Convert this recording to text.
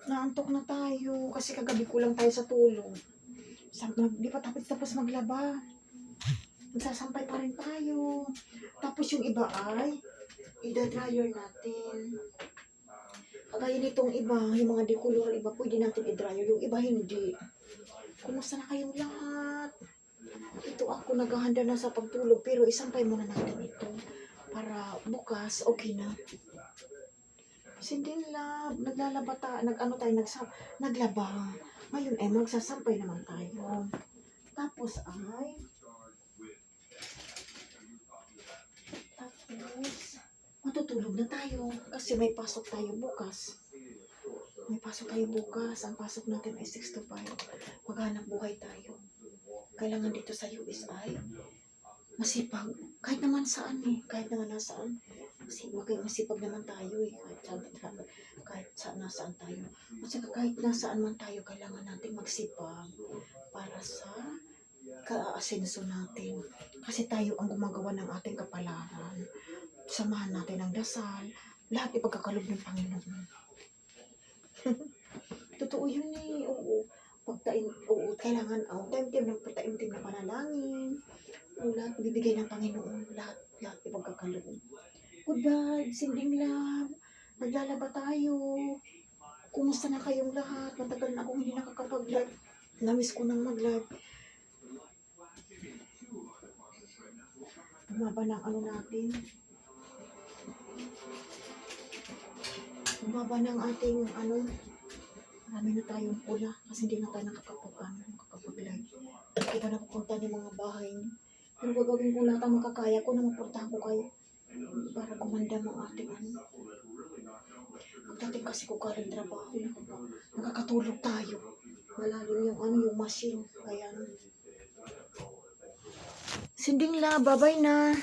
Naantok na tayo kasi kagabi kulang tayo sa tulog. Di pa tapos maglaba. Magsasampay pa rin tayo. Tapos yung iba ay i-dryer natin. Kagaya nitong iba, yung mga decolor iba, pwede natin i-dryer. Yung iba hindi. Kumusta na kayong lahat? Ito ako naghahanda na sa pagtulog pero isampay muna natin ito para bukas okay na. Sinding lab, naglalaba naglaba. Ngayon ay magsasampay naman tayo. Tapos matutulog na tayo kasi may pasok tayo bukas. Ang pasok natin ay 6 to 5. Maghanap buhay tayo. Kailangan dito sa US ay masipag. Kahit naman nasaan. Masipag naman tayo eh. Kahit nasaan tayo. Kasi kahit nasaan man tayo, kailangan natin magsipag para sa ka-asenso natin. Kasi tayo ang gumagawa ng ating kapalaran. Samahan natin ang dasal. Lahat ipagkakalob ng Panginoon. Totoo yun eh. Oo. Kailangan time na panalangin. Lahat bibigay ng Panginoon. Lahat ipagkakalob. Goodbye, sinding love. Naglalaba tayo. Kumusta na kayong lahat? Matagal na akong hindi nakakapag-live. Namiss ko nang mag-live. Bumaba na ang natin. Bumaba na ang ating marami na tayong pula kasi hindi na tayo nakakapag-live. Hindi pa napupunta ng mga bahay. Pero gagawin ko lahat ang makakaya ko na mapuntahan ko kayo para gumanda ng ating Pagdating kasi ko galing trabaho, nakakatulog tayo. Malalim yung machine. Kaya sinding la, babay na.